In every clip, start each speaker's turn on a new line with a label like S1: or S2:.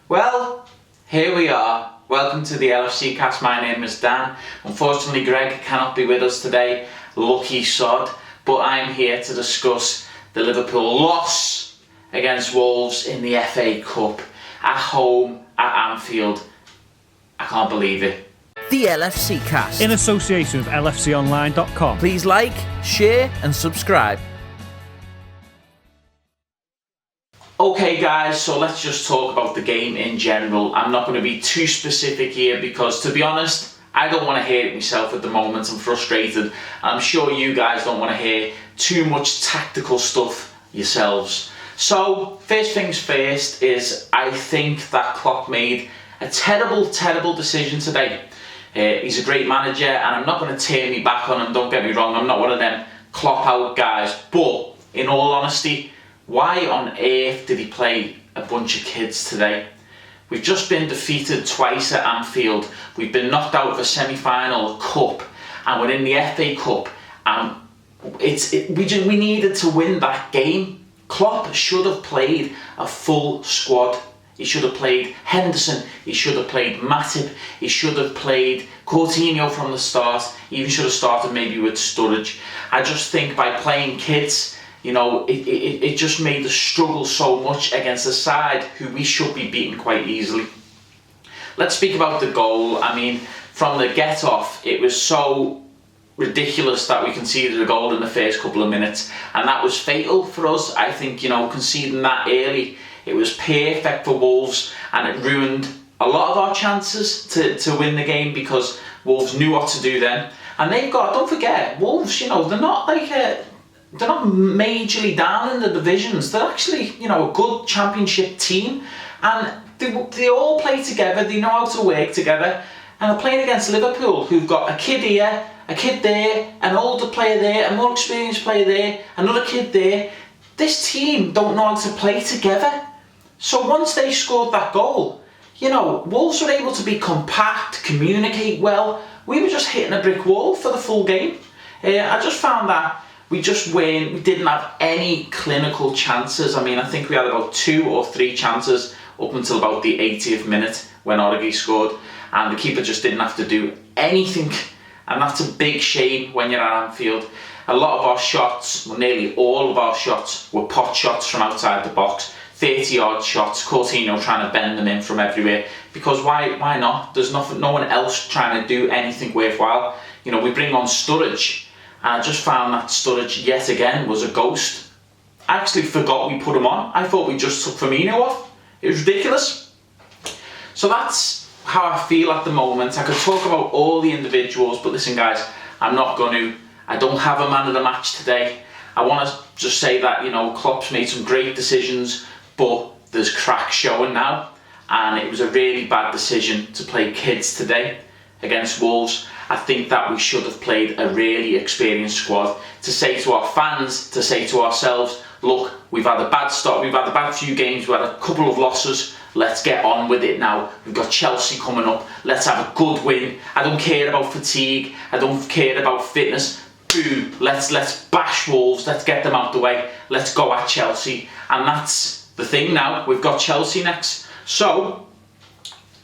S1: Well, here we are. Welcome to the LFC cast. My name is Dan. Unfortunately, Greg cannot be with us today. Lucky sod. But I'm here to discuss the Liverpool loss against Wolves in the FA Cup at home at Anfield. I can't believe it.
S2: The LFC cast.
S3: In association with LFConline.com.
S2: Please like, share and subscribe.
S1: Okay guys, so let's just talk about the game in general. I'm not going to be too specific here because, to be honest, I don't want to hear it myself at the moment. I'm frustrated. I'm sure you guys don't want to hear too much tactical stuff yourselves. So, first things first is I think that Klopp made a terrible decision today. He's a great manager and I'm not going to turn me back on him, don't get me wrong. I'm not one of them Klopp out guys. But, in all honesty, why on earth did he play a bunch of kids today? We've just been defeated twice at Anfield. We've been knocked out of a semi-final cup, and we're in the FA Cup. And we needed to win that game. Klopp should have played a full squad. He should have played Henderson. He should have played Matip. He should have played Coutinho from the start. He even should have started maybe with Sturridge. I just think by playing kids, you know, it just made us struggle so much against a side who we should be beating quite easily. Let's speak about the goal. I mean, from the get-off, it was so ridiculous that we conceded a goal in the first couple of minutes, and that was fatal for us. I think, you know, conceding that early, it was perfect for Wolves, and it ruined a lot of our chances to win the game because Wolves knew what to do then. And they've got, don't forget, Wolves, you know, they're not majorly down in the divisions. They're actually, you know, a good championship team, and they all play together. They know how to work together, and they're playing against Liverpool, who've got a kid here, a kid there, an older player there, a more experienced player there, another kid there. This team don't know how to play together. So once they scored that goal, you know, Wolves were able to be compact, communicate well. We were just hitting a brick wall for the full game. I just found that we didn't have any clinical chances. I mean, I think we had about 2 or 3 chances up until about the 80th minute when Origi scored, and the keeper just didn't have to do anything, and that's a big shame when you're at Anfield. A lot of our shots, well, nearly all of our shots, were pot shots from outside the box, 30-yard shots, Coutinho trying to bend them in from everywhere, because why not? There's no one else trying to do anything worthwhile. You know, we bring on Sturridge, and I just found that Sturridge yet again was a ghost. I actually forgot we put him on. I thought we just took Firmino off. It was ridiculous. So that's how I feel at the moment. I could talk about all the individuals, but listen guys, I don't have a man of the match today. I want to just say that, you know, Klopp's made some great decisions, but there's cracks showing now, and it was a really bad decision to play kids today against Wolves. I think that we should have played a really experienced squad to say to our fans, to say to ourselves, look, we've had a bad start, we've had a bad few games, we've had a couple of losses, let's get on with it now. We've got Chelsea coming up, let's have a good win. I don't care about fatigue, I don't care about fitness. Boom, let's bash Wolves, let's get them out the way, let's go at Chelsea. And that's the thing now, we've got Chelsea next. So,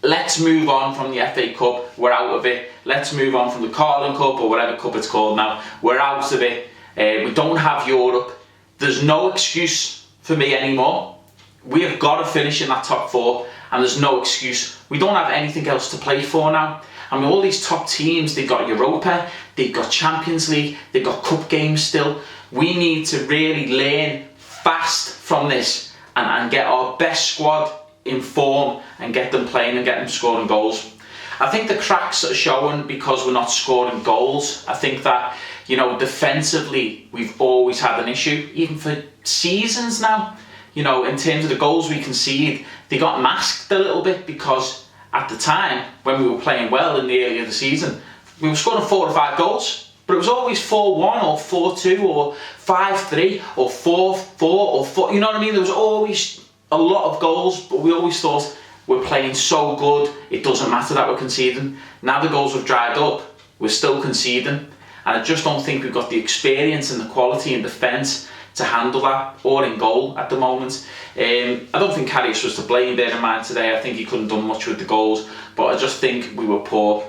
S1: let's move on from the FA Cup. We're out of it. Let's move on from the Carling Cup or whatever cup it's called now. We're out of it. We don't have Europe. There's no excuse for me anymore. We have got to finish in that top 4, and there's no excuse. We don't have anything else to play for now. I mean, all these top teams, they've got Europa, they've got Champions League, they've got cup games still. We need to really learn fast from this and get our best squad in form and get them playing and get them scoring goals. I think the cracks are showing because we're not scoring goals. I think that, you know, defensively we've always had an issue, even for seasons now. You know, in terms of the goals we concede, they got masked a little bit because at the time when we were playing well in the earlier of the season, we were scoring 4 or 5 goals, but it was always 4-1 or 4-2 or 5-3 or 4-4 or 4. You know what I mean? There was always a lot of goals, but we always thought we're playing so good, it doesn't matter that we're conceding. Now the goals have dried up, we're still conceding, and I just don't think we've got the experience and the quality in defence to handle that, or in goal at the moment. I don't think Karius was to blame, bear in mind today. I think he couldn't have done much with the goals, but I just think we were poor.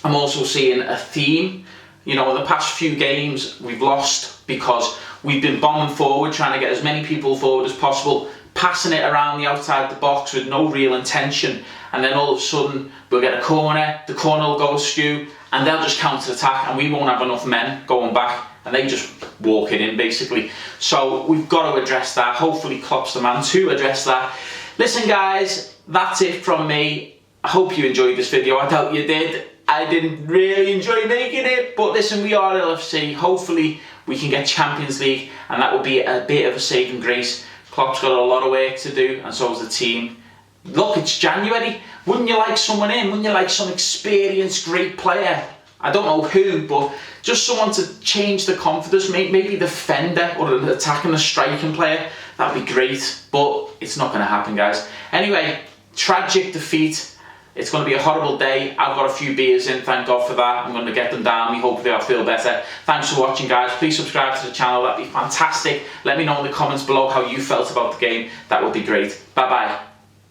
S1: I'm also seeing a theme. You know, in the past few games, we've lost because we've been bombing forward, trying to get as many people forward as possible, passing it around the outside the box with no real intention, and then all of a sudden we'll get a corner, the corner will go askew, and they'll just counter-attack, and we won't have enough men going back, and they just walk it in, basically. So we've got to address that. Hopefully Klopp's the man to address that. Listen guys, that's it from me. I hope you enjoyed this video. I doubt you did. I didn't really enjoy making it, but listen, we are LFC. Hopefully we can get Champions League, and that would be a bit of a saving grace. Klopp's got a lot of work to do, and so has the team. Look, it's January. Wouldn't you like someone in? Wouldn't you like some experienced, great player? I don't know who, but just someone to change the confidence, maybe the defender or an attacking, a striking player. That'd be great, but it's not going to happen, guys. Anyway, tragic defeat. It's going to be a horrible day. I've got a few beers in, thank God for that. I'm going to get them down. Hopefully I'll feel better. Thanks for watching, guys. Please subscribe to the channel. That'd be fantastic. Let me know in the comments below how you felt about the game. That would be great. Bye-bye.